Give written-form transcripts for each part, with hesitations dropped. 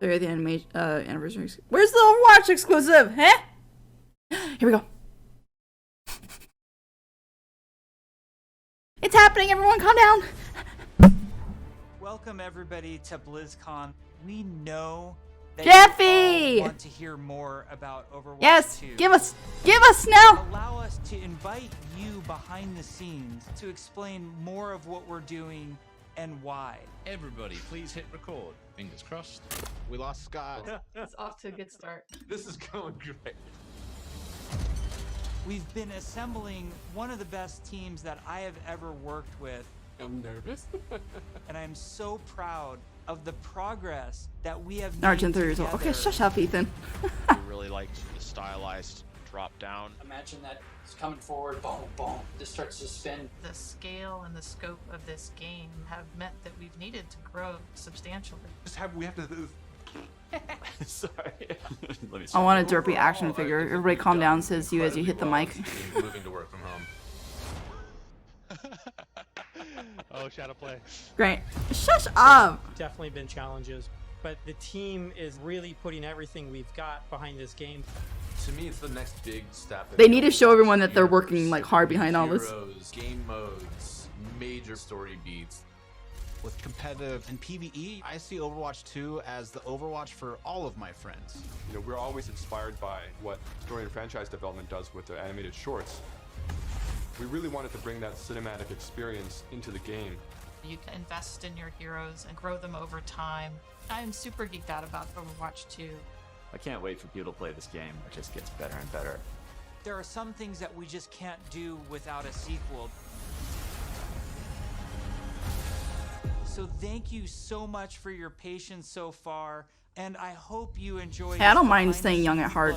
30th anniversary. Where's the Overwatch exclusive? Huh? Here we go. It's happening, everyone, calm down. Welcome everybody to BlizzCon. We know that Jeffy! you all want to hear more about Overwatch Yes, 2. give us now. Allow us to invite you behind the scenes to explain more of what we're doing and why. Everybody, please hit record. Fingers crossed. We lost Scott. It's off to a good start. This is going great. We've been assembling one of the best teams that I have ever worked with. I'm nervous. And I'm so proud of the progress that we have made Argent 3 years old. Okay, together. shush up, Ethan. We really liked the stylized drop down. Imagine that it's coming forward, boom, boom. This starts to spin. The scale and the scope of this game have meant that we've needed to grow substantially. We have to. Sorry. Let me I want a derpy action figure. Everybody calm down, says you as you hit the mic. Moving to work from home. Oh, Shadow Play. Great. Shush up. Definitely been challenges, but the team is really putting everything we've got behind this game. To me, it's the next big step. They need to show everyone that they're working like hard behind all this. Heroes, game modes, major story beats. With competitive and PvE, I see Overwatch 2 as the Overwatch for all of my friends. You know, we're always inspired by what story and franchise development does with the animated shorts. We really wanted to bring that cinematic experience into the game. You can invest in your heroes and grow them over time. I'm super geeked out about Overwatch 2. I can't wait for people to play this game. It just gets better and better. There are some things that we just can't do without a sequel. So thank you so much for your patience so far, and I hope you enjoy. Hey, I don't mind staying young at heart.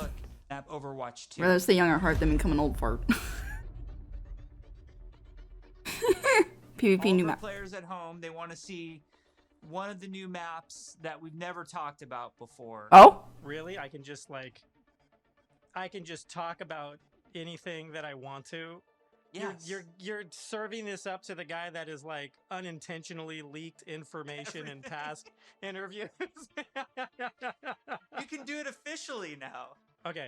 At Overwatch 2. Rather stay young at heart than become an old fart. PvP All new for map. players at home, they want to see one of the new maps that we've never talked about before. Oh? Really, I can just talk about anything that I want to. Yes. You're serving this up to the guy that is like unintentionally leaked information in past interviews. You can do it officially now. Okay.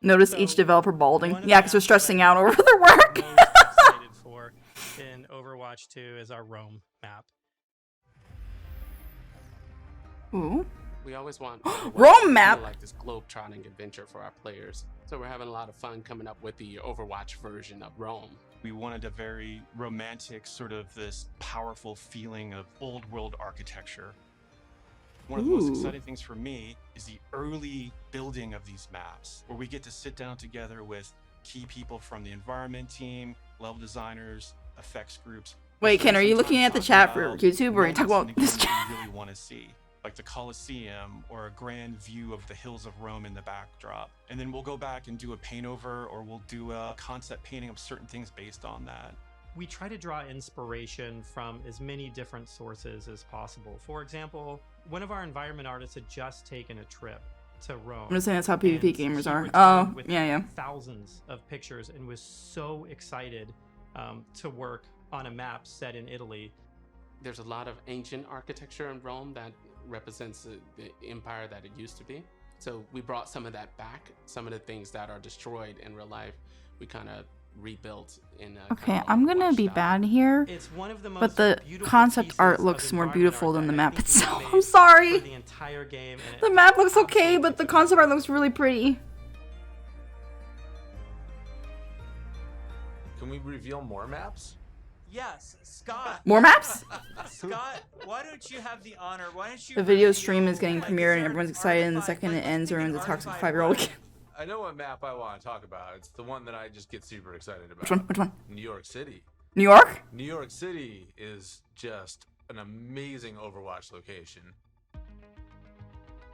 Notice So, each developer balding. one of Yeah, the because they're maps stressing that out I'm over their work. most excited for in Overwatch 2 is our Rome map. Ooh. We always want Rome map. like this globe-trotting adventure for our players. So we're having a lot of fun coming up with the Overwatch version of Rome. We wanted a very romantic, sort of this powerful feeling of old world architecture. One of the most Ooh. exciting things for me is the early building of these maps, where we get to sit down together with key people from the environment team, level designers, effects groups. Wait, Ken, are you looking at the chat for YouTube or are you talking about moments this in the game chat? that you really want to see, like the Colosseum or a grand view of the hills of Rome in the backdrop. And then we'll go back and do a paint over, or we'll do a concept painting of certain things based on that. We try to draw inspiration from as many different sources as possible. For example, one of our environment artists had just taken a trip to Rome. I'm just saying that's how and PvP he gamers are. returned Oh, with yeah. thousands of pictures and was so excited to work on a map set in Italy. There's a lot of ancient architecture in Rome that represents the empire that it used to be. So we brought some of that back. Some of the things that are destroyed in real life, we kind of rebuilt in a Okay, kind of I'm gonna Overwatch be style. bad here, It's one of the most but the beautiful concept pieces art of looks more environment beautiful art than the that I map think we've itself. made I'm sorry. for the entire game, and The it map looks okay, absolutely but the fits. concept art looks really pretty. Can we reveal more maps? Yes, Scott. More maps? Scott, why don't you have the honor? Why don't you? The video reveal, stream is getting like, premiered and certain everyone's excited, and the artifact- second like, it ends, let's everyone's pick a an toxic artifact 5-year-old right? again. I know what map I want to talk about. It's the one that I just get super excited about. Which one? Which one? New York City. New York? New York City is just an amazing Overwatch location.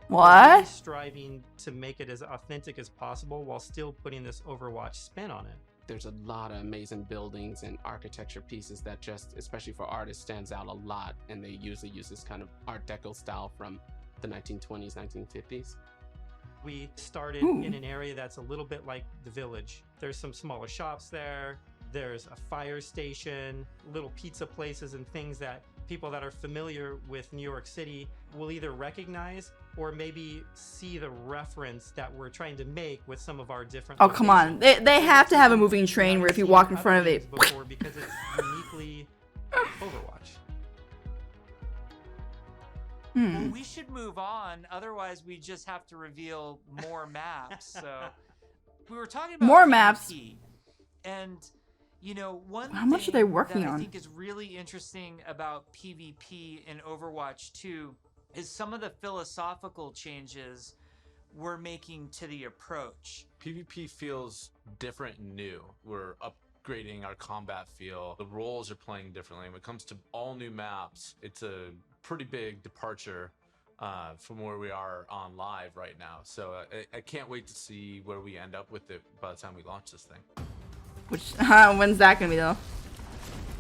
We're What? really striving to make it as authentic as possible while still putting this Overwatch spin on it. There's a lot of amazing buildings and architecture pieces that just, especially for artists, stands out a lot. And they usually use this kind of Art Deco style from the 1920s, 1950s. We started Ooh. in an area that's a little bit like the village. There's some smaller shops there. There's a fire station, little pizza places and things that people that are familiar with New York City will either recognize or maybe see the reference that we're trying to make with some of our different. Oh, come on. They have to have a moving train where if you walk in front of it. Before because it's uniquely Overwatch. Well, we should move on. Otherwise, we just have to reveal more maps. So we were talking about More maps. PvP, and you know, one How much are thing they working that I on? think is really interesting about PvP in Overwatch 2 is some of the philosophical changes we're making to the approach. PvP feels different and new. We're upgrading our combat feel. The roles are playing differently. When it comes to all new maps, it's a pretty big departure from where we are on live right now. So I can't wait to see where we end up with it by the time we launch this thing. Which when's that gonna be though?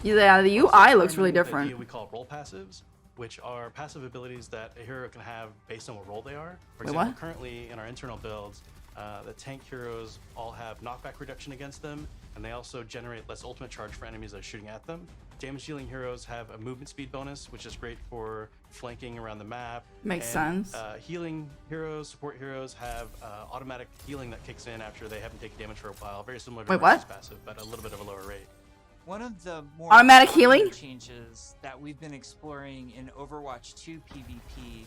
Yeah, the UI looks really different. We call role passives, which are passive abilities that a hero can have based on what role they are. For Wait, example, what? currently in our internal builds, the tank heroes all have knockback reduction against them, and they also generate less ultimate charge for enemies that are shooting at them. Damage dealing heroes have a movement speed bonus, which is great for flanking around the map. Makes And, sense. Healing heroes, support heroes have automatic healing that kicks in after they haven't taken damage for a while. Very similar to Wait, what? Mercy's passive, but a little bit of a lower rate. One of the more Automatic popular healing? changes that we've been exploring in Overwatch 2 PvP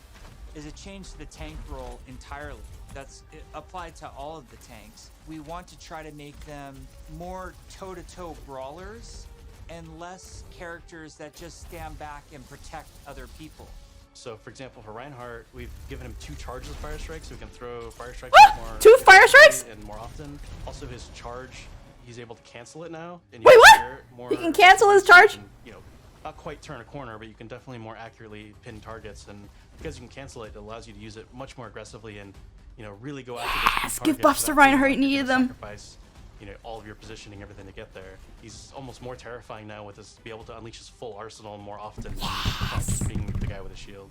is a change to the tank role entirely. That's applied to all of the tanks. We want to try to make them more toe-to-toe brawlers and less characters that just stand back and protect other people. So, for example, for Reinhardt, we've given him 2 charges of Fire Strike, so he can throw Fire Strike What? more 2 Fire Strikes? and more often. Also, his charge, he's able to cancel it now. And Wait, you what? hear more, He can cancel his charge? You know, not quite turn a corner, but you can definitely more accurately pin targets. And because you can cancel it, it allows you to use it much more aggressively and, you know, really go after those key Yes, give targets buffs to without feeling Reinhardt, like he you're needed gonna them. Sacrifice, you know, all of your positioning, everything to get there. He's almost more terrifying now with his be able to unleash his full arsenal more often than just being the guy with a shield.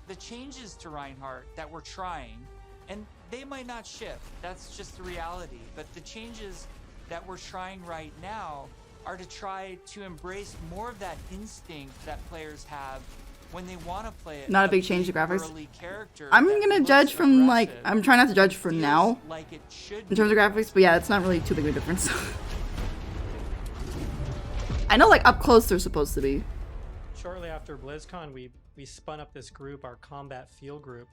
The changes to Reinhardt that we're trying, and they might not ship, that's just the reality, but the changes that we're trying right now are to try to embrace more of that instinct that players have when they want to play it. Not a big change to graphics. Early character I'm that gonna looks judge from like aggressive, I'm trying not to judge for feels now like it should in terms of graphics, but yeah, it's not really too big of a difference. I know like up close they're supposed to be. Shortly after BlizzCon, we spun up this group, our combat field group,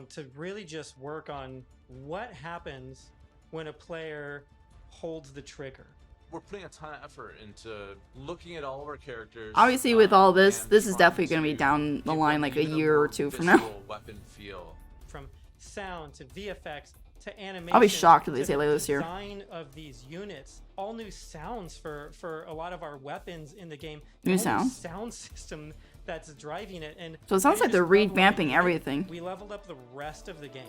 to really just work on what happens when a player holds the trigger. We're putting a ton of effort into looking at all of our characters. Obviously, with all this, and this is trying definitely going to be to down the give line them like a even year or more two from now. visual weapon feel. From sound to VFX to animation. I'll be shocked if they to say later this year. Design of these units, all new sounds for a lot of our weapons in the game. New all sounds? sound system that's driving it, and So it sounds we like they're just leveled up revamping the- everything. We leveled up the rest of the game.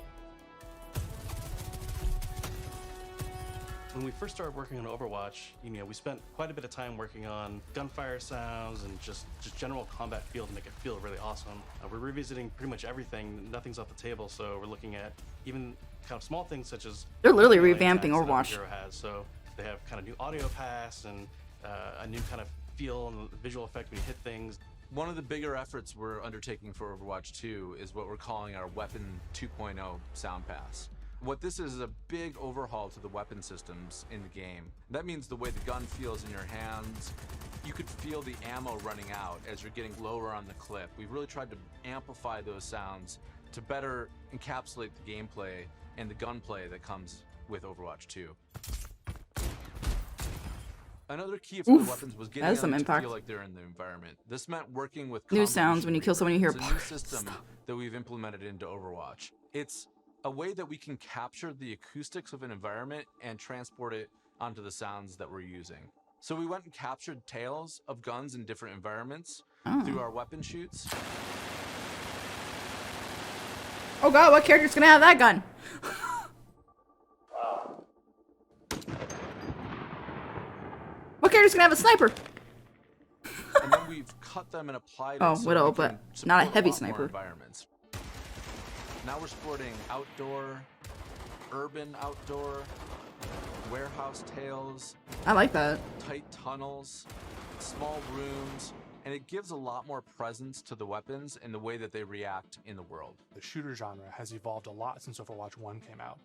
When we first started working on Overwatch, you know, we spent quite a bit of time working on gunfire sounds and just general combat feel to make it feel really awesome. We're revisiting pretty much everything. Nothing's off the table, so we're looking at even kind of small things such as They're literally melee revamping attacks that Overwatch. Hero has. So they have kind of new audio pass and a new kind of feel and visual effect when you hit things. One of the bigger efforts we're undertaking for Overwatch 2 is what we're calling our Weapon 2.0 Sound Pass. What this is a big overhaul to the weapon systems in the game. That means the way the gun feels in your hands. You could feel the ammo running out as you're getting lower on the clip. We've really tried to amplify those sounds to better encapsulate the gameplay and the gunplay that comes with Overwatch 2. Another key for the weapons was getting that is some them to impact. feel like they're in the environment. This meant working with New sounds Combination when you kill Reaper. someone, you hear It's a new barks. system that we've implemented into Overwatch. It's a way that we can capture the acoustics of an environment and transport it onto the sounds that we're using. So we went and captured tales of guns in different environments through our weapon shoots. Oh god, what character's gonna have that gun? What character's gonna have a sniper? And then we've cut them and applied it Oh, so Widow, we can but not a support heavy lot more sniper. environments. Now we're supporting outdoor, urban outdoor, warehouse tales, I like that. tight tunnels, small rooms, and it gives a lot more presence to the weapons and the way that they react in the world. The shooter genre has evolved a lot since Overwatch 1 came out.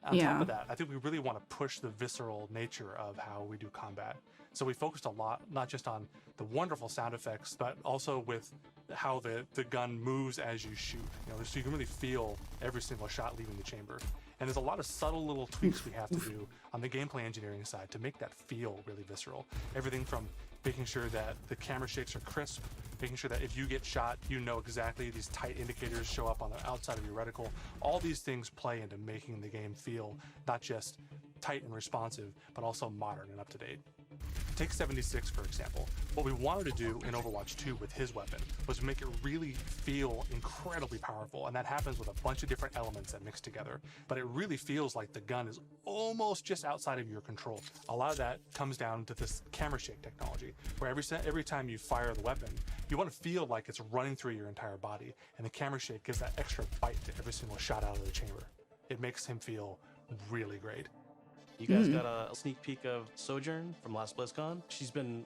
On Yeah. top of that, I think we really want to push the visceral nature of how we do combat. So we focused a lot, not just on the wonderful sound effects, but also with how the gun moves as you shoot. So you can really feel every single shot leaving the chamber. And there's a lot of subtle little tweaks we have to do on the gameplay engineering side to make that feel really visceral. Everything from making sure that the camera shakes are crisp, making sure that if you get shot, you know exactly these tight indicators show up on the outside of your reticle. All these things play into making the game feel not just tight and responsive, but also modern and up to date. Take 76, for example. What we wanted to do in Overwatch 2 with his weapon was make it really feel incredibly powerful, and that happens with a bunch of different elements that mix together. But it really feels like the gun is almost just outside of your control. A lot of that comes down to this camera shake technology, where every time you fire the weapon, you want to feel like it's running through your entire body, and the camera shake gives that extra bite to every single shot out of the chamber. It makes him feel really great. You guys got a sneak peek of Sojourn from last BlizzCon. She's been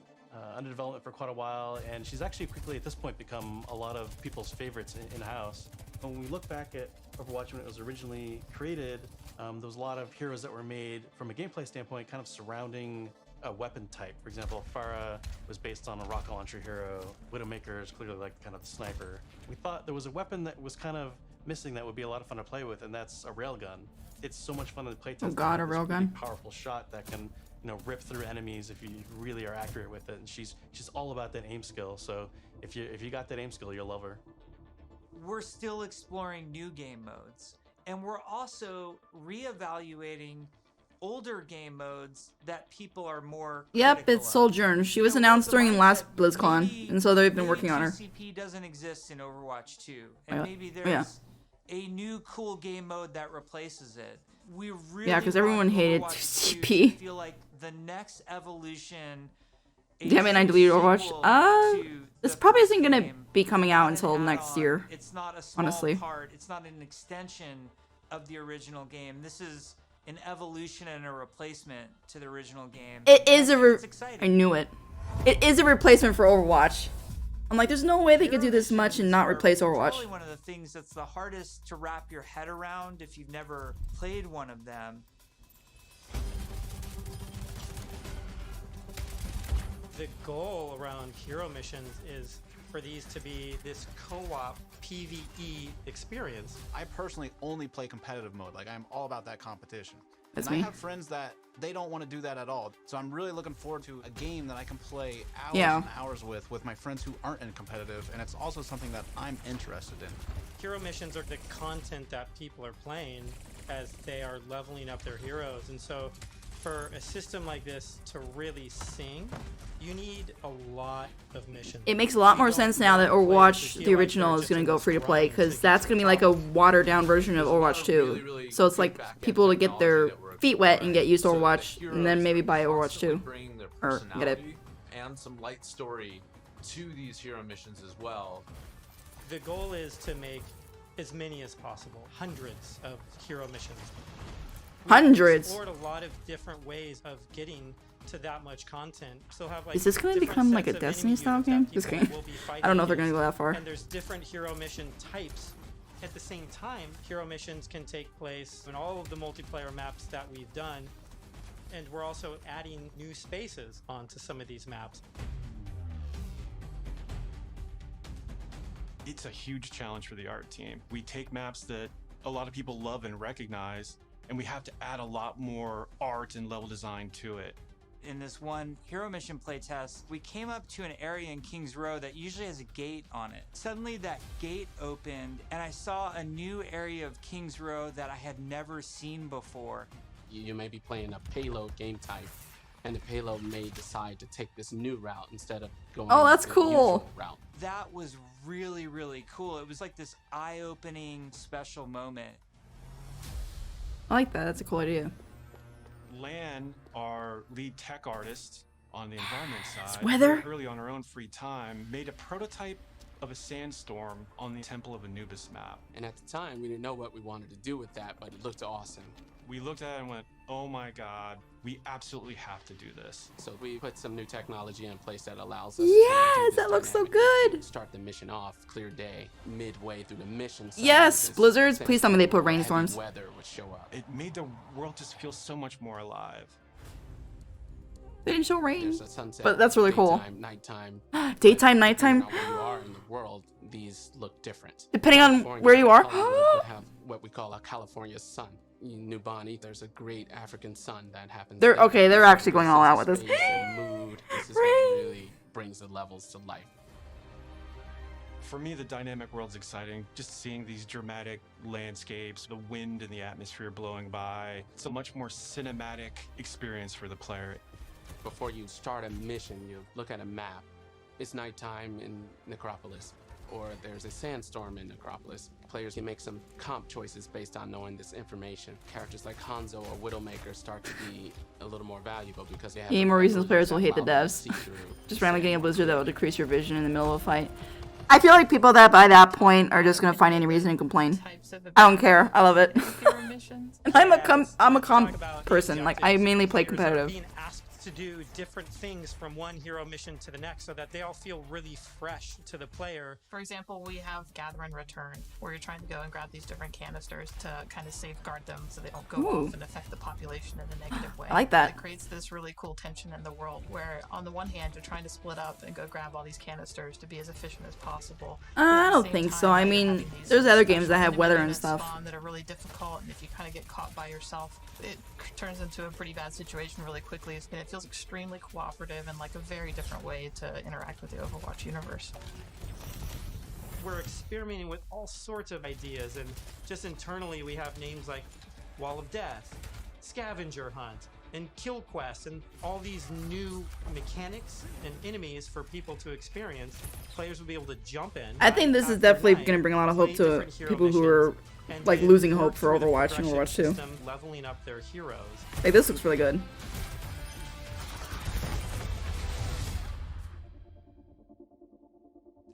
under development for quite a while, and she's actually quickly at this point become a lot of people's favorites in-house. When we look back at Overwatch when it was originally created, there was a lot of heroes that were made from a gameplay standpoint kind of surrounding a weapon type. For example, Pharah was based on a rocket launcher hero. Widowmaker is clearly like kind of the sniper. We thought there was a weapon that was kind of missing that would be a lot of fun to play with, and that's a railgun. It's so much fun to play test. Oh god, a This really railgun. powerful shot that can, rip through enemies if you really are accurate with it. And she's all about that aim skill. So if you got that aim skill, you'll love her. We're still exploring new game modes, and we're also reevaluating older game modes that people are more Yep, critical it's of. Sojourn. She was announced during last BlizzCon, and so they've been working on her. TCP doesn't exist in Overwatch 2, and Yeah. maybe there's Yeah. a new cool game mode that replaces it. We really Yeah, 'cause want everyone hated Overwatch 2 TCP. to feel like the next evolution. Damn it, I deleted Overwatch. This probably isn't gonna be coming out until next year. It's not a small honestly. part. It's not an extension of the original game. This is an evolution and a replacement to the original game. It is It's I exciting. knew it. It is a replacement for Overwatch. I'm like, there's no way they could do this much and not replace Overwatch. Probably one of the things that's the hardest to wrap your head around if you've never played one of them. The goal around hero missions is for these to be this co-op PvE experience. I personally only play competitive mode. Like, I'm all about that competition. That's and me. I have friends that they don't want to do that at all. So I'm really looking forward to a game that I can play hours Yeah. and hours with my friends who aren't in competitive, and it's also something that I'm interested in. Hero missions are the content that people are playing as they are leveling up their heroes. And so for a system like this to really sing, you need a lot of missions. It makes a lot more sense now that Overwatch, the original, is going to go free to play, because that's going to be like a watered down version of Overwatch 2. So it's like people to get their feet wet and get used to Overwatch, and then maybe buy Overwatch 2. Bring their Or get it. personality and some light story to these hero missions as well. The goal is to make as many as possible, hundreds of hero missions. We've Hundreds? explored a lot of different ways of getting to that much content. Still have like Is this going to different become like a sets of enemy Destiny-style units that game? Just people kidding. will be I don't know if they're fighting going to go that far. And there's different hero mission types. At the same time, hero missions can take place in all of the multiplayer maps that we've done, and we're also adding new spaces onto some of these maps. It's a huge challenge for the art team. We take maps that a lot of people love and recognize, and we have to add a lot more art and level design to it. In this one hero mission playtest, we came up to an area in Kings Row that usually has a gate on it. Suddenly that gate opened and I saw a new area of Kings Row that I had never seen before. You may be playing a payload game type, and the payload may decide to take this new route instead of going Oh, that's the cool. usual route. That was really, really cool. It was like this eye-opening special moment. I like that. That's a cool idea. Lan, our lead tech artist on the environment side, weather. very early on her own free time, made a prototype of a sandstorm on the Temple of Anubis map. And at the time, we didn't know what we wanted to do with that, but it looked awesome. We looked at it and went, oh my god, we absolutely have to do this. So we put some new technology in place that allows us Yes, to that looks so good. start the mission off clear day, midway through the mission. Yes, blizzards. Please tell me they put rainstorms. Weather would show up. It made the world just feel so much more alive. They didn't show rain, There's a sunset, but that's really cool. daytime, nighttime. Daytime, nighttime. Depending on where you are in the world, these look different. Depending on California, where you are. Hollywood would have what we call a California sun. New Bonnie, there's a great African sun that happens. They're there. okay. They're actually going all out with this. Space and mood. This is what really brings the levels to life. For me, the dynamic world's exciting. Just seeing these dramatic landscapes, the wind and the atmosphere blowing by. It's a much more cinematic experience for the player. Before you start a mission, you look at a map. It's nighttime in Necropolis, or there's a sandstorm in Necropolis. Players can make some comp choices based on knowing this information. Characters like Hanzo or Widowmaker start to be a little more valuable because they have... Yeah, more reasons players will hate the devs. Just randomly getting a blizzard that will decrease your vision in the middle of a fight. I feel like people that by that point are just gonna find any reason and complain. I don't care. I love it. And I'm a comp person. Like I mainly play competitive. To do different things from one hero mission to the next so that they all feel really fresh to the player. For example, we have Gather and Return, where you're trying to go and grab these different canisters to kind of safeguard them so they don't go off and affect the population in a negative way. I like that. It creates this really cool tension in the world where on the one hand you're trying to split up and go grab all these canisters to be as efficient as possible. I don't think so. I mean, there's other games that have weather and stuff. That are really difficult, and if you kind of get caught by yourself, it turns into a pretty bad situation really quickly. And it feels extremely cooperative and like a very different way to interact with the Overwatch universe. We're experimenting with all sorts of ideas, and just internally we have names like Wall of Death, Scavenger Hunt, and Kill Quest, and all these new mechanics and enemies for people to experience. Players will be able to jump in. I think this is definitely going to bring a lot of hope to people who are like losing hope for Overwatch and Overwatch 2. Leveling up their heroes. Like this looks really good.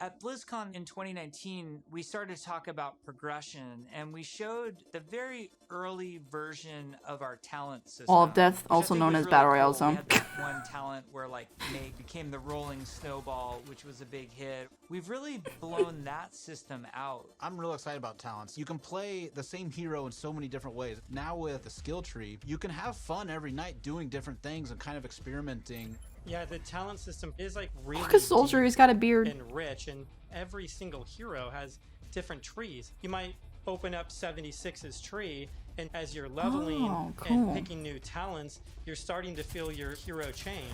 At BlizzCon in 2019, we started to talk about progression, and we showed the very early version of our talent system. Wall of Death, also known as Battle Royale Zone. We had that one talent where like May became the Rolling Snowball, which was a big hit. We've really blown that system out. I'm real excited about talents. You can play the same hero in so many different ways. Now with the skill tree, you can have fun every night doing different things and kind of experimenting. Yeah, the talent system is like really Look, a soldier, he's got a beard. And rich, and every single hero has different trees. You might open up 76's tree, and as you're leveling and picking new talents, you're starting to feel your hero change.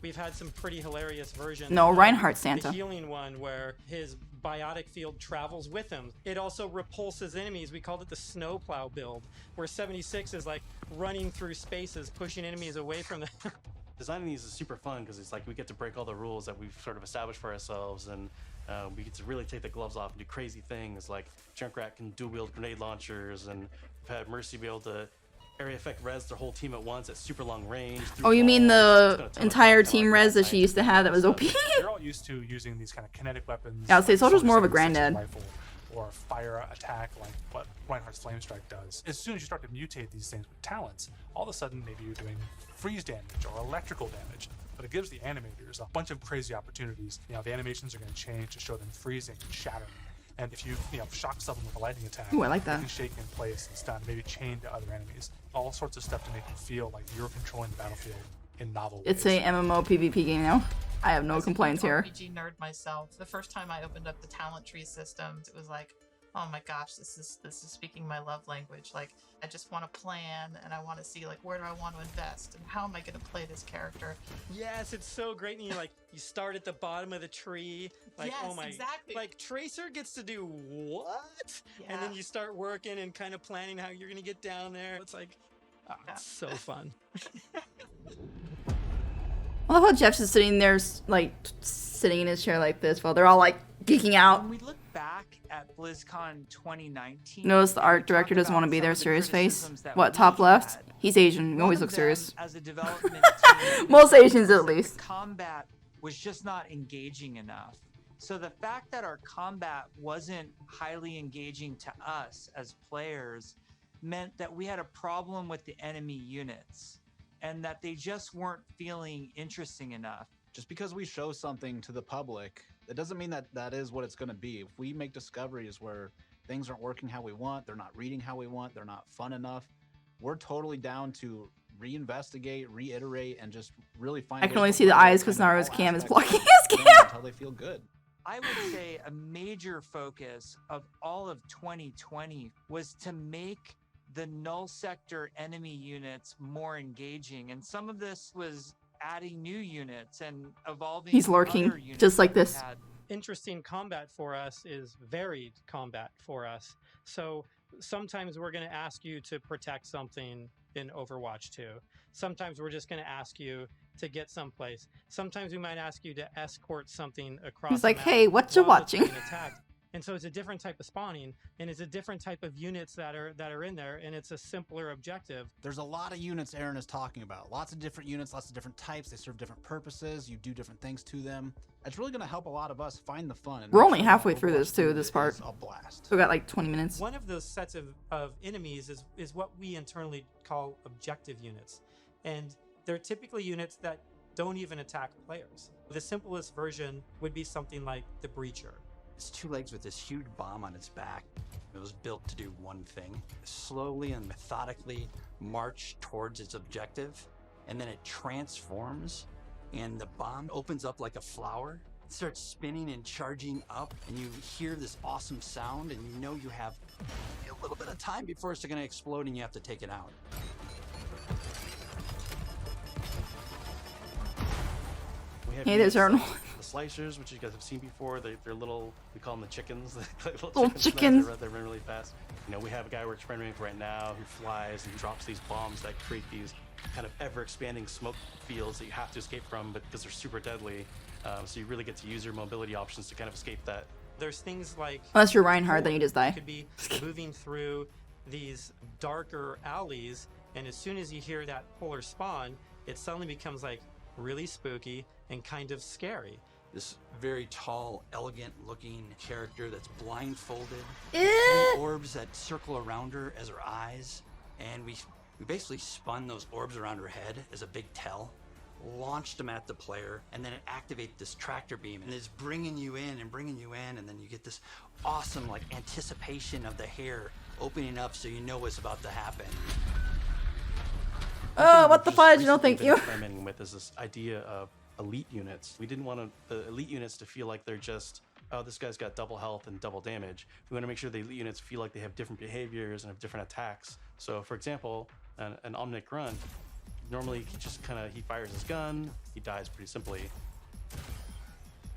We've had some pretty hilarious versions. No, Reinhardt Santa. The healing one where his biotic field travels with him. It also repulses enemies. We called it the snowplow build, where 76 is like running through spaces, pushing enemies away from them. Designing these is super fun because it's like we get to break all the rules that we've sort of established for ourselves, and we get to really take the gloves off and do crazy things like Junkrat can dual wield grenade launchers, and we've had Mercy be able to area effect res their whole team at once at super long range. Oh, you mean the entire team res that she used to have that was OP? They're all used to using these kind of kinetic weapons. Yeah, I'd say Soldier's more of a granddad. Or fire attack like what Reinhardt's Flame Strike does. As soon as you start to mutate these things with talents, all of a sudden maybe you're doing freeze damage or electrical damage. But it gives the animators a bunch of crazy opportunities. You know, the animations are going to change to show them freezing and shattering. And if you shock someone with a lightning attack, ooh, I like that. You can shake in place and stun, maybe chain to other enemies. All sorts of stuff to make you feel like you're controlling the battlefield in novel ways. It's a MMO PvP game now. I have no complaints here. RPG nerd myself. The first time I opened up the talent tree systems, it was like, oh my gosh, this is speaking my love language. Like, I just want to plan, and I want to see like where do I want to invest, and how am I going to play this character? Yes, it's so great. And you start at the bottom of the tree. Like, yes, oh my, exactly. Like Tracer gets to do what? Yeah. And then you start working and kind of planning how you're going to get down there. It's like, it's so fun. I love how Jeff's just sitting there, like, sitting in his chair like this while they're all, like, geeking out. When we look back at BlizzCon 2019... Notice the art director doesn't want to be there, serious face. What, top left? He's Asian. He always looks serious. As a development team, most Asians, at least. Combat was just not engaging enough. So the fact that our combat wasn't highly engaging to us as players meant that we had a problem with the enemy units and that they just weren't feeling interesting enough. Just because we show something to the public, it doesn't mean that that is what it's going to be. If we make discoveries where things aren't working how we want, they're not reading how we want, they're not fun enough, we're totally down to reinvestigate, reiterate, and just really find. I can only see the eyes because Naru's cam is blocking his cam. Until they feel good. I would say a major focus of all of 2020 was to make the null sector enemy units more engaging. And some of this was adding new units and evolving. He's lurking, other units just like that we this. had. Interesting combat for us is varied combat for us. So sometimes we're going to ask you to protect something in Overwatch 2. Sometimes we're just going to ask you to get someplace. Sometimes we might ask you to escort something across. He's the like, map "Hey, what you while it's watching?" being attacked. And so it's a different type of spawning, and it's a different type of units that are in there, and it's a simpler objective. There's a lot of units Aaron is talking about. Lots of different units, lots of different types. They serve different purposes. You do different things to them. It's really going to help a lot of us find the fun. We're only halfway through this too, this part. A blast. So we got like 20 minutes. One of those sets of enemies is what we internally call objective units. And they're typically units that don't even attack players. The simplest version would be something like the Breacher. It's two legs with this huge bomb on its back. It was built to do one thing: slowly and methodically march towards its objective, and then it transforms, and the bomb opens up like a flower. It starts spinning and charging up, and you hear this awesome sound, and you know you have a little bit of time before it's going to explode, and you have to take it out. Hey, there's Arnold. The slicers, which you guys have seen before, they're little, we call them the chickens. Little chickens. They run really fast. You know, we have a guy we're experimenting with right now who flies and drops these bombs that create these kind of ever-expanding smoke fields that you have to escape from, but because they're super deadly. So you really get to use your mobility options to kind of escape that. There's things like... Unless you're Reinhardt, then you just die. You could be moving through these darker alleys, and as soon as you hear that polar spawn, it suddenly becomes like really spooky and kind of scary. This very tall, elegant-looking character that's blindfolded. Eh. Orbs that circle around her as her eyes, and we basically spun those orbs around her head as a big tell, launched them at the player, and then it activates this tractor beam, and it's bringing you in, and then you get this awesome like anticipation of the hair opening up, so you know what's about to happen. Oh, what the fudge? No, thank you. Experimenting with is this idea of elite units. We didn't want the elite units to feel like they're just, oh, this guy's got double health and double damage. We want to make sure the elite units feel like they have different behaviors and have different attacks. So, for example, an Omnic Grunt, normally he fires his gun, he dies pretty simply.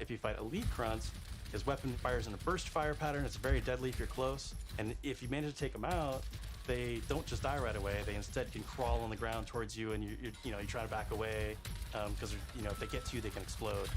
If you fight elite grunts, his weapon fires in a burst fire pattern. It's very deadly if you're close, and if you manage to take him out, they don't just die right away. They instead can crawl on the ground towards you, and you try to back away because if they get to you, they can explode.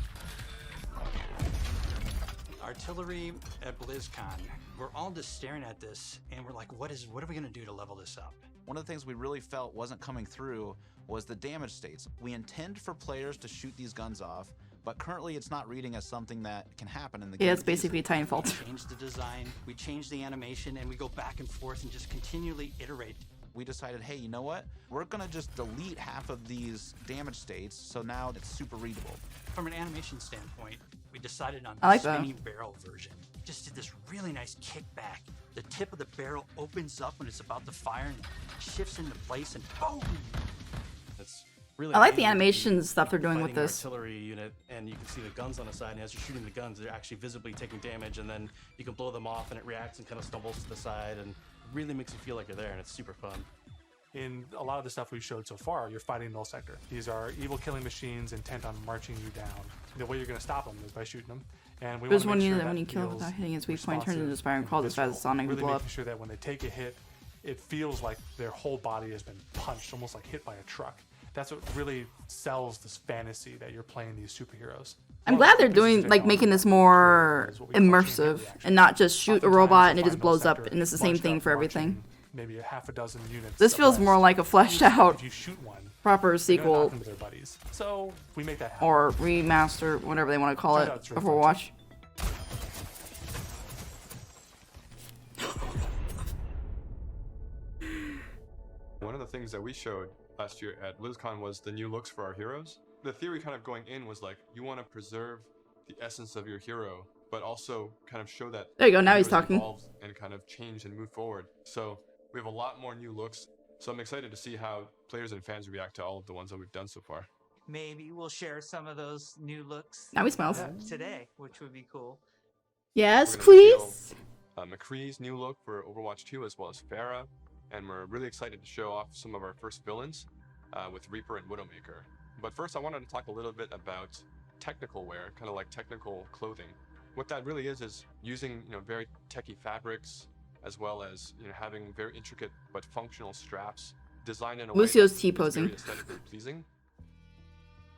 Artillery at BlizzCon. We're all just staring at this, and we're like, what are we gonna do to level this up? One of the things we really felt wasn't coming through was the damage states. We intend for players to shoot these guns off, but currently it's not reading as something that can happen in the game. Yeah, it's basically Titanfall. We change the design, we change the animation, and we go back and forth and just continually iterate. We decided, hey, you know what? We're gonna just delete half of these damage states, so now it's super readable. From an animation standpoint, we decided on I like the that. spinning barrel version. Just did this really nice kickback. The tip of the barrel opens up when it's about to fire and shifts into place, and boom! It's really I like the amazing. animation stuff they're doing with Fighting an this. artillery unit, and you can see the guns on the side, and as you're shooting the guns, they're actually visibly taking damage, and then you can blow them off, and it reacts and kind of stumbles to the side, and really makes you feel like you're there, and it's super fun. In a lot of the stuff we've showed so far, you're fighting null sector. These are evil killing machines intent on marching you down. The way you're going to stop them is by shooting them. And we There's want to one make sure unit that when that you kill it feels without hitting its weak point, turns into responsive Spire and crawls as fast as Sonic and really blow up. making sure that when they take a hit, it feels like their whole body has been punched, almost like hit by a truck. That's what really sells this fantasy that you're playing these superheroes. I'm glad they're doing making this more immersive and not just shoot a robot and it just blows up and it's the same thing for everything. Maybe a half a dozen units. This feels more like a fleshed out If you shoot one, proper they're gonna sequel knock them to their buddies. So we make that happen. or remaster, whatever they want to call it, Turns out it's of really fun Overwatch. One of the things that we showed last year at BlizzCon was the new looks for our heroes. The theory kind of going in was like, you want to preserve the essence of your hero, but also kind of show that There you go, now he's heroes talking. evolve and kind of change and move forward. So we have a lot more new looks. So I'm excited to see how players and fans react to all of the ones that we've done so far. Maybe we'll share some of those new looks Now he smiles. today, which would be cool. Yes, We're gonna please. reveal, McCree's new look for Overwatch 2 as well as Pharah, and we're really excited to show off some of our first villains with Reaper and Widowmaker. But first I wanted to talk a little bit about technical wear, kind of like technical clothing. What that really is using very techy fabrics, as well as having very intricate but functional straps designed in a Lucio's way that's T-posing. very aesthetically pleasing.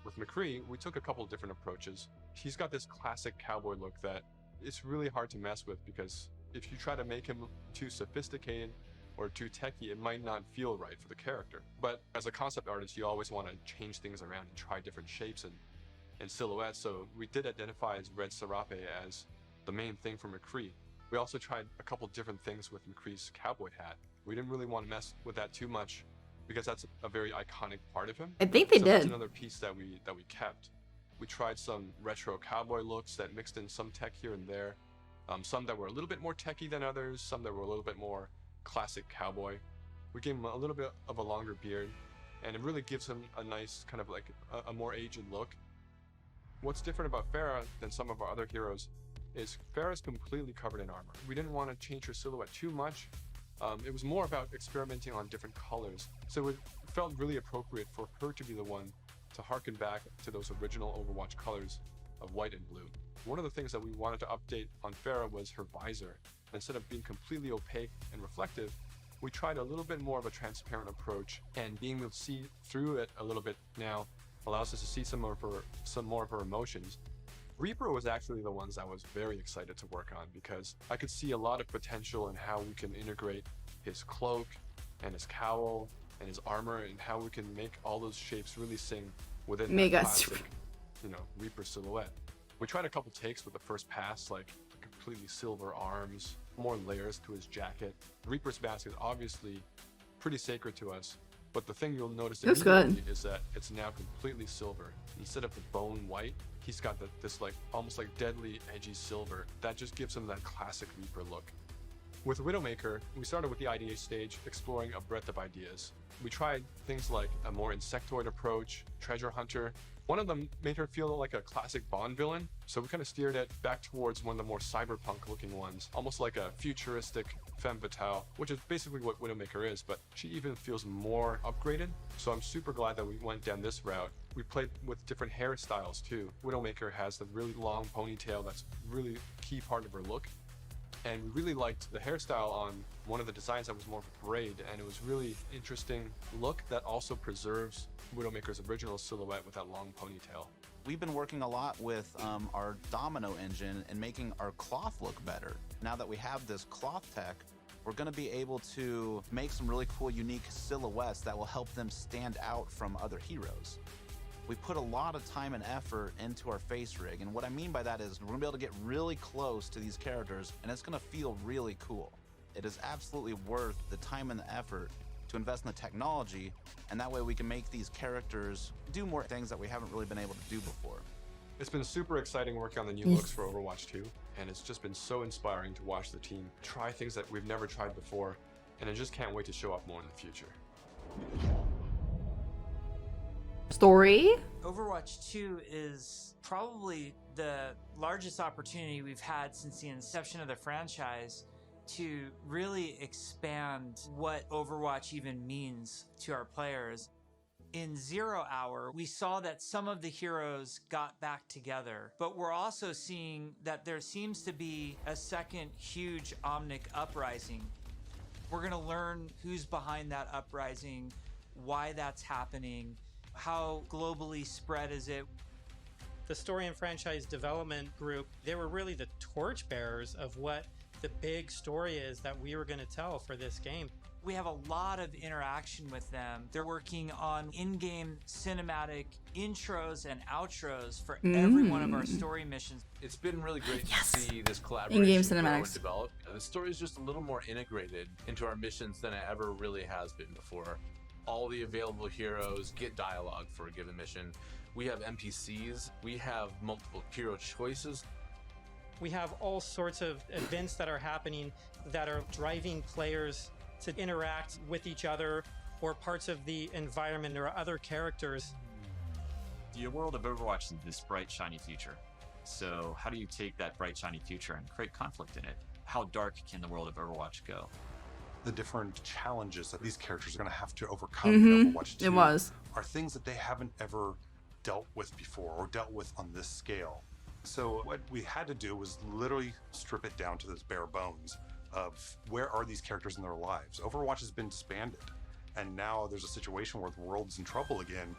With McCree, we took a couple of different approaches. He's got this classic cowboy look that it's really hard to mess with, because if you try to make him too sophisticated or too techy, it might not feel right for the character. But as a concept artist, you always want to change things around and try different shapes and silhouettes, so we did identify as Red Serape as the main thing for McCree. We also tried a couple different things with McCree's cowboy hat. We didn't really want to mess with that too much, because that's a very iconic part of him. I think they so that's did. another piece that we kept. We tried some retro cowboy looks that mixed in some tech here and there. Some that were a little bit more techy than others, some that were a little bit more classic cowboy. We gave him a little bit of a longer beard, and it really gives him a nice kind of like a more aged look. What's different about Pharah than some of our other heroes is Pharah's completely covered in armor. We didn't want to change her silhouette too much. It was more about experimenting on different colors. So it felt really appropriate for her to be the one to harken back to those original Overwatch colors of white and blue. One of the things that we wanted to update on Pharah was her visor. Instead of being completely opaque and reflective, we tried a little bit more of a transparent approach, and being able to see through it a little bit now allows us to see some more of her emotions. Reaper was actually the ones I was very excited to work on, because I could see a lot of potential in how we can integrate his cloak and his cowl and his armor, and how we can make all those shapes really sing within Mega that classic, Reaper silhouette. We tried a couple takes with the first pass, like completely silver arms, more layers to his jacket. Reaper's mask is obviously pretty sacred to us, but the thing you'll notice Looks good. immediately is that it's now completely silver. Instead of the bone white, he's got this like almost like deadly edgy silver that just gives him that classic Reaper look. With Widowmaker, we started with the idea stage, exploring a breadth of ideas. We tried things like a more insectoid approach, treasure hunter. One of them made her feel like a classic Bond villain, so we kind of steered it back towards one of the more cyberpunk looking ones, almost like a futuristic femme fatale, which is basically what Widowmaker is, but she even feels more upgraded. So I'm super glad that we went down this route. We played with different hairstyles too. Widowmaker has the really long ponytail that's really key part of her look. And we really liked the hairstyle on one of the designs that was more of a braid, and it was really interesting look that also preserves Widowmaker's original silhouette with that long ponytail. We've been working a lot with our Domino engine and making our cloth look better. Now that we have this cloth tech, we're going to be able to make some really cool, unique silhouettes that will help them stand out from other heroes. We put a lot of time and effort into our face rig, and what I mean by that is we're going to be able to get really close to these characters, and it's going to feel really cool. It is absolutely worth the time and the effort to invest in the technology, and that way we can make these characters do more things that we haven't really been able to do before. It's been super exciting working on the new looks for Overwatch 2, and it's just been so inspiring to watch the team try things that we've never tried before, and I just can't wait to show off more in the future. Story? Overwatch 2 is probably the largest opportunity we've had since the inception of the franchise to really expand what Overwatch even means to our players. In Zero Hour, we saw that some of the heroes got back together, but we're also seeing that there seems to be a second huge Omnic uprising. We're going to learn who's behind that uprising, why that's happening, how globally spread is it. The story and franchise development group, they were really the torchbearers of what the big story is that we were going to tell for this game. We have a lot of interaction with them. They're working on in-game cinematic intros and outros for every one of our story missions. It's been really great to see this collaboration In-game grow and cinematics. develop. The story is just a little more integrated into our missions than it ever really has been before. All the available heroes get dialogue for a given mission. We have NPCs. We have multiple hero choices. We have all sorts of events that are happening that are driving players to interact with each other or parts of the environment or other characters. The world of Overwatch is this bright, shiny future. So how do you take that bright, shiny future and create conflict in it? How dark can the world of Overwatch go? The different challenges that these characters are going to have to overcome in Overwatch 2 It was. are things that they haven't ever dealt with before or dealt with on this scale. So what we had to do was literally strip it down to this bare bones of where are these characters in their lives. Overwatch has been disbanded, and now there's a situation where the world's in trouble again,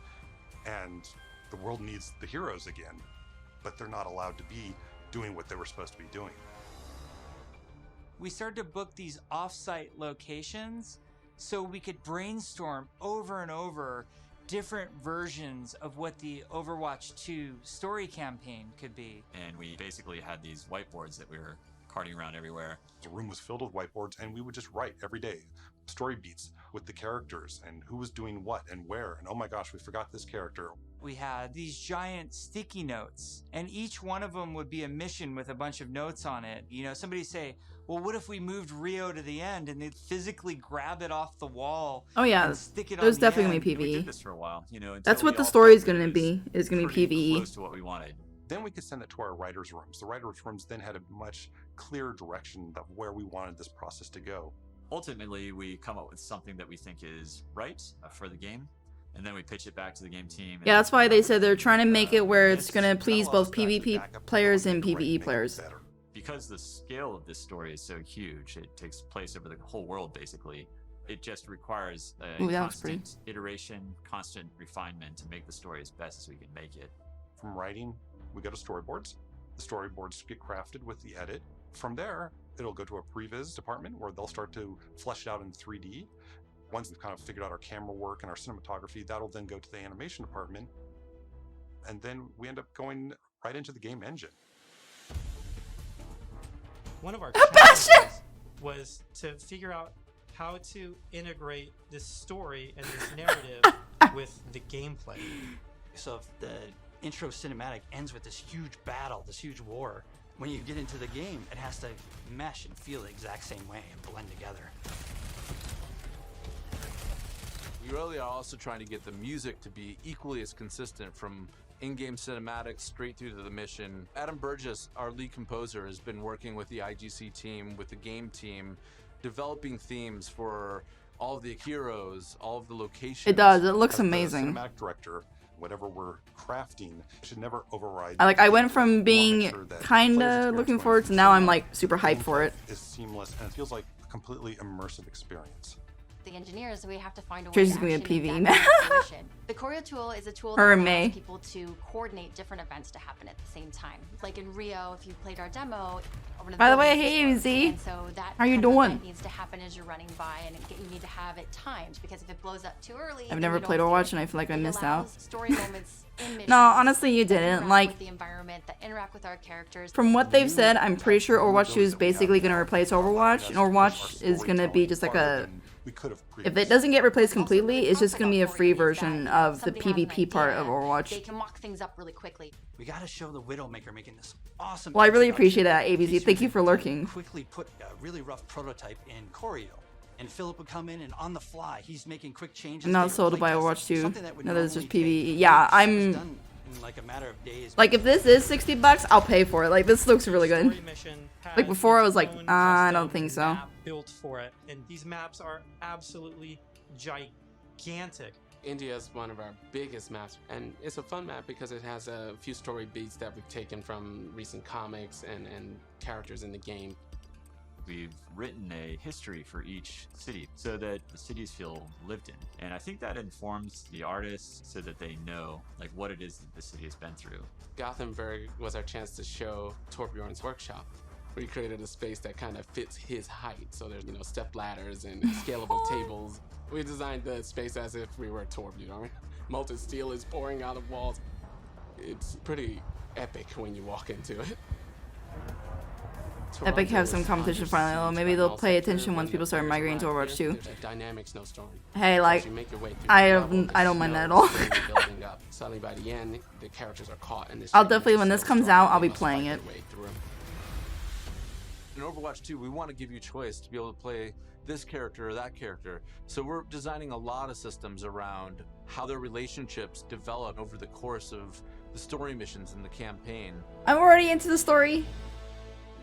and the world needs the heroes again, but they're not allowed to be doing what they were supposed to be doing. We started to book these off-site locations so we could brainstorm over and over different versions of what the Overwatch 2 story campaign could be. And we basically had these whiteboards that we were carting around everywhere. The room was filled with whiteboards, and we would just write every day story beats with the characters and who was doing what and where. And oh my gosh, we forgot this character. We had these giant sticky notes, and each one of them would be a mission with a bunch of notes on it. You know, somebody say, well, what if we moved Rio to the end, and they'd physically grab it off the wall Oh yeah, and stick it there's on the definitely end. gonna be We did PvE. this for a while, you know. That's until what we the all story is felt it gonna was be. Is gonna be pretty PvE. close to what we wanted. Then we could send it to our writers' rooms. The writers' rooms then had a much clearer direction of where we wanted this process to go. Ultimately, we come up with something that we think is right for the game, and then we pitch it back to the game team. Yeah, that's why they said they're trying to make it where it's gonna please both PvP players and PvE players. Because the scale of this story is so huge, it takes place over the whole world basically. It just requires a Ooh, that looks pretty. constant iteration, constant refinement to make the story as best as we can make it. From writing, we go to storyboards. The storyboards get crafted with the edit. From there, it'll go to a previs department where they'll start to flesh it out in 3D. Once we've kind of figured out our camera work and our cinematography, that'll then go to the animation department. And then we end up going right into the game engine. One of our challenges was to figure out how to integrate this story and this narrative with the gameplay. So if the intro cinematic ends with this huge battle, this huge war, when you get into the game, it has to mesh and feel the exact same way and blend together. We really are also trying to get the music to be equally as consistent from in-game cinematics straight through to the mission. Adam Burgess, our lead composer, has been working with the IGC team, with the game team, developing themes for all of the heroes, all of the locations. It does. It looks As the amazing. cinematic director, whatever we're crafting should never override. I went from We wanna being make sure that players' kinda experience looking going forward to from now I'm cinema like super to hyped for gameplay it. is seamless, and it feels like a completely immersive experience. The engineers, we have to find a way Tracy's to gonna actually be a make PvE that man. come to fruition. The choreo tool is a tool that Her allows May. people to coordinate different events to happen at the same time. Like in Rio, if you played our demo, one of By the way, buildings hey, explodes, Z. and so that How you kind of doing? event needs to happen as you're running by, and you need to have it timed because if it blows up too early, I've then never you don't played see Overwatch it. and I feel like I It missed allows out. story moments in missions No, honestly, you that didn't. interact Like, with the environment, that interact with our characters. from what they've said, I'm pretty sure Overwatch 2 is basically going to replace Overwatch, and Overwatch is going to be just like a... If it doesn't get replaced completely, it's just going to be a free version of the Somebody has an PvP part of idea, They Overwatch. can mock things up really quickly. We got to show the Widowmaker making this awesome. Well, I really introduction appreciate that, in ABZ. case Thank we you for could lurking. Quickly put a really rough prototype in choreo, and Philip would come in and on the fly, he's making quick changes. I'm not they sold would to buy play test Overwatch 2. something that would No, that's just normally take PvE. Yeah, weeks, I'm... was done in like a matter of days. Like, if this is $60, I'll pay for it. Like, this looks really good. Story mission Like, had before I its was like, own I don't custom think so. map built for it, and these maps are absolutely gigantic. India is one of our biggest maps, and it's a fun map because it has a few story beats that we've taken from recent comics and characters in the game. We've written a history for each city so that the cities feel lived in. And I think that informs the artists so that they know like what it is that the city has been through. Gothenburg was our chance to show Torbjorn's workshop. We created a space that kind of fits his height. So there's, you know, step ladders and scalable tables. We designed the space as if we were Torb, you know? Molten steel is pouring out of walls. It's pretty epic when you walk into it. Epic have some competition finally, though. Maybe they'll pay attention once people start migrating to Overwatch 2. Dynamic snowstorm. Hey, like, I don't mind that at all. Suddenly by the end, the characters are caught in this. I'll definitely, when this comes out, I'll be playing it. In Overwatch 2, we want to give you choice to be able to play this character or that character. So we're designing a lot of systems around how their relationships develop over the course of the story missions in the campaign. I'm already into the story.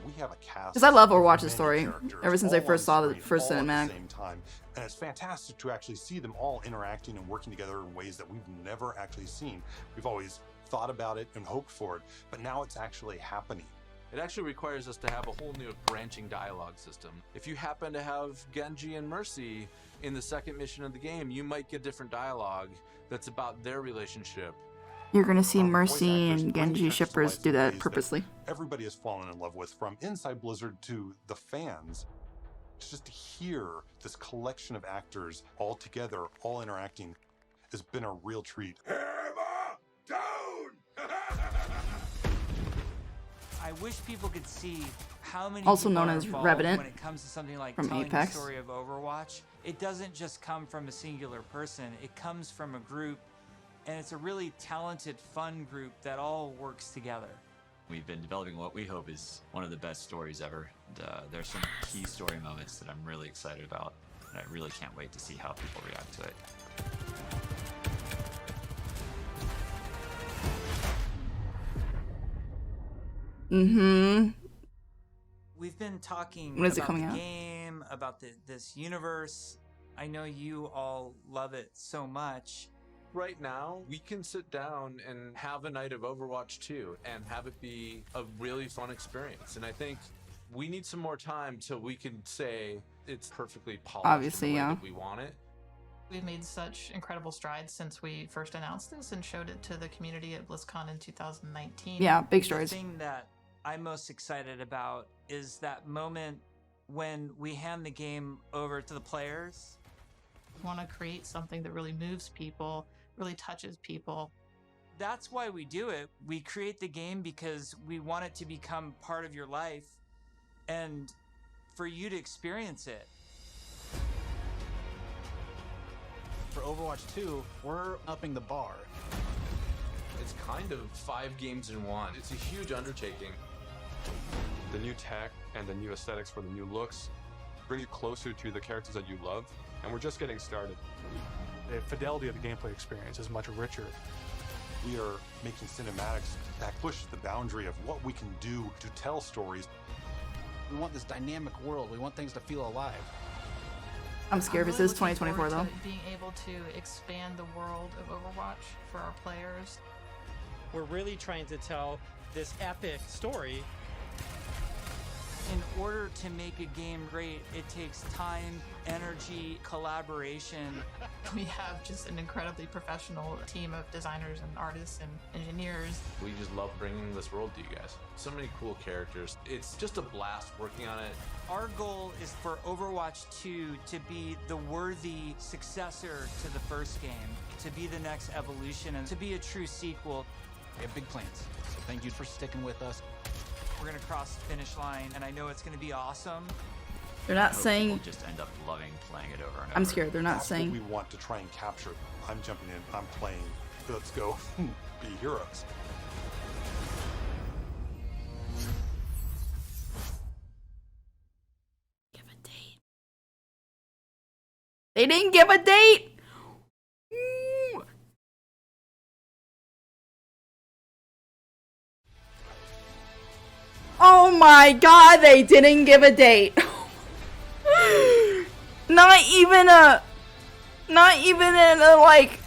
We have a cast Because I love of Overwatch's many story, characters ever since I all first on saw the screen, first all at cinematic. the same time. And it's fantastic to actually see them all interacting and working together in ways that we've never actually seen. We've always thought about it and hoped for it, but now it's actually happening. It actually requires us to have a whole new branching dialogue system. If you happen to have Genji and Mercy in the second mission of the game, you might get different dialogue that's about their relationship. You're gonna see Mercy and Genji shippers do that purposely. Everybody has fallen in love with, from inside Blizzard to the fans. Just to hear this collection of actors all together, all interacting, has been a real treat. I wish people could see how many Also people known are as involved Revenant when it comes to something like from telling Apex. the story of Overwatch. It doesn't just come from a singular person. It comes from a group, and it's a really talented, fun group that all works together. We've been developing what we hope is one of the best stories ever. There's some key story moments that I'm really excited about, and I really can't wait to see how people react to it. Mm-hmm. We've been talking When is it about coming the out? game, about this universe. I know you all love it so much. Right now, we can sit down and have a night of Overwatch 2 and have it be a really fun experience. And I think we need some more time till we can say it's perfectly polished Obviously, the way yeah. that we want it. We've made such incredible strides since we first announced this and showed it to the community at BlizzCon in 2019. Yeah, big strides. The thing that I'm most excited about is that moment when we hand the game over to the players. We want to create something that really moves people, really touches people. That's why we do it. We create the game because we want it to become part of your life and for you to experience it. For Overwatch 2, we're upping the bar. It's kind of 5 games in one. It's a huge undertaking. The new tech and the new aesthetics for the new looks bring you closer to the characters that you love, and we're just getting started. The fidelity of the gameplay experience is much richer. We are making cinematics that push the boundary of what we can do to tell stories. We want this dynamic world. We want things to feel alive. I'm scared if really this is looking 2024 though. forward to being able to expand the world of Overwatch for our players. We're really trying to tell this epic story. In order to make a game great, it takes time, energy, collaboration. We have just an incredibly professional team of designers and artists and engineers. We just love bringing this world to you guys. So many cool characters. It's just a blast working on it. Our goal is for Overwatch 2 to be the worthy successor to the first game, to be the next evolution, and to be a true sequel. We have big plans, so thank you for sticking with us. We're gonna cross the finish line, and I know it's gonna be awesome. They're not I hope saying. people just end up loving playing it over and over. I'm scared. They're not That's saying. what we want to try and capture. I'm jumping in. I'm playing. Let's go be heroes. Give a date. They didn't give a date. Ooh. Oh my god, they didn't give a date. Not even a like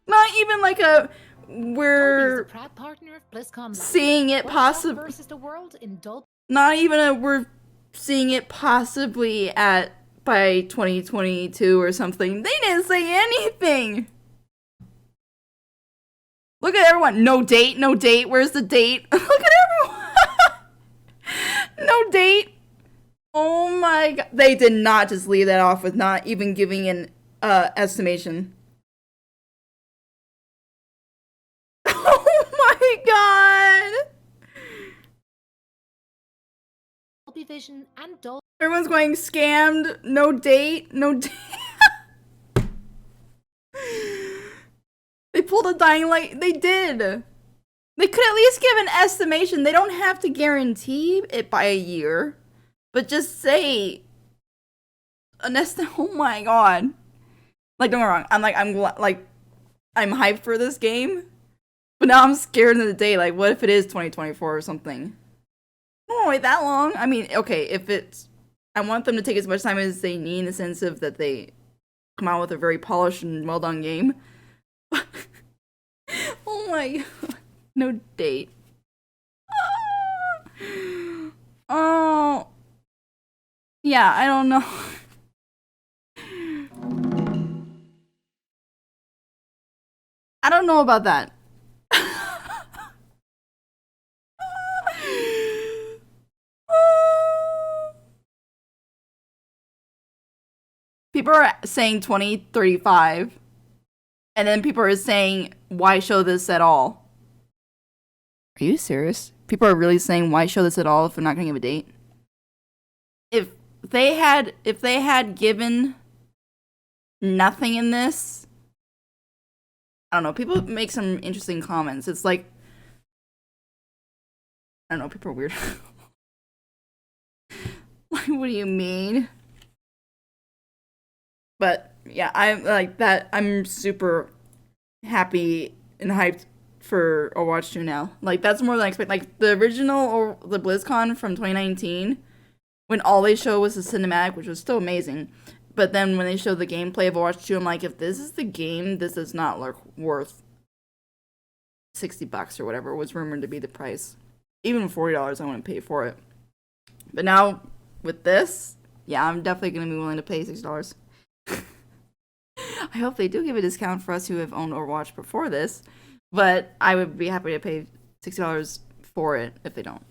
not even like a we're proud partner of BlizzCon Live. seeing it possibly versus the world in Dol- not even a we're seeing it possibly at by 2022 or something. They didn't say anything. Look at everyone. No date, no date. Where's the date? Look at everyone. No date. Oh my god. They did not just leave that off with not even giving an estimation. Oh my god. Dolby Vision and Dolby. Everyone's going scammed. No date. No date. They pulled a Dying Light. They did. They could at least give an estimation. They don't have to guarantee it by a year. But just say an estimate. Oh my god. Like, don't get me wrong. I'm hyped for this game. But now I'm scared of the day. Like, what if it is 2024 or something? I don't wait that long. I mean, okay, if it's... I want them to take as much time as they need in the sense of that they come out with a very polished and well-done game. Oh my god. No date. Oh. Yeah, I don't know. I don't know about that. People are saying 2035. And then people are saying, why show this at all? Are you serious? People are really saying, why show this at all if they're not going to give a date? If they had given nothing in this, I don't know, people make some interesting comments. It's like, I don't know, people are weird. Like, what do you mean? But yeah, I'm like that. I'm super happy and hyped for Overwatch 2 now. Like, that's more than I expect. Like, the original or the BlizzCon from 2019, when all they showed was the cinematic, which was still amazing. But then when they showed the gameplay of Overwatch 2, I'm like, if this is the game, this is not like worth $60 or whatever was rumored to be the price. Even $40, I wouldn't pay for it. But now with this, yeah, I'm definitely gonna be willing to pay $60. I hope they do give a discount for us who have owned Overwatch before this, but I would be happy to pay $60 for it if they don't.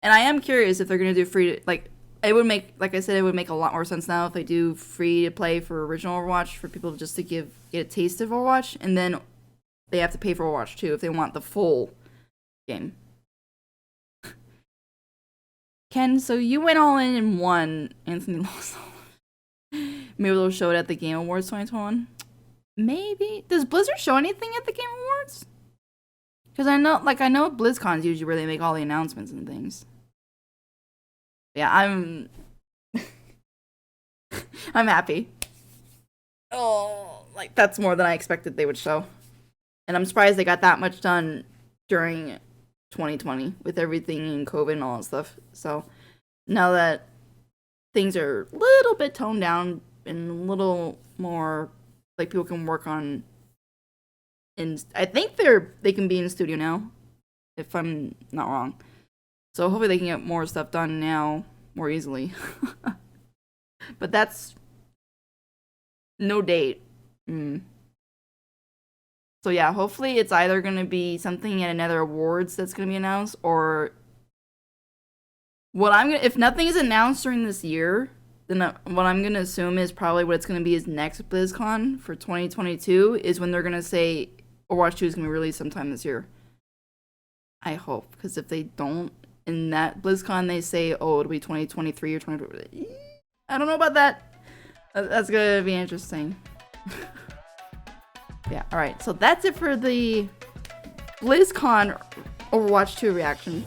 And I am curious if they're going to do free to, like, it would make, like I said, it would make a lot more sense now if they do free to play for original Overwatch for people just to get a taste of Overwatch, and then they have to pay for Overwatch 2 if they want the full game. Ken, so you went all in and won. Anthony lost all. Maybe they'll show it at the Game Awards 2021. Maybe. Does Blizzard show anything at the Game Awards? Because I know BlizzCon's usually where they make all the announcements and things. Yeah, I'm happy. Oh, like, that's more than I expected they would show. And I'm surprised they got that much done during 2020 with everything in COVID and all that stuff. So now that things are a little bit toned down and a little more like people can work on, and I think they can be in the studio now, if I'm not wrong. So hopefully they can get more stuff done now more easily. But that's no date. So yeah, hopefully it's either going to be something at another awards that's going to be announced, or if nothing is announced during this year, then what I'm going to assume is probably what it's going to be is next BlizzCon for 2022 is when they're going to say Overwatch 2 is going to be released sometime this year. I hope, because if they don't, in that BlizzCon they say, oh, it'll be 2023 or 2020. I don't know about that. That's going to be interesting. Yeah, alright, so that's it for the BlizzCon Overwatch 2 reaction.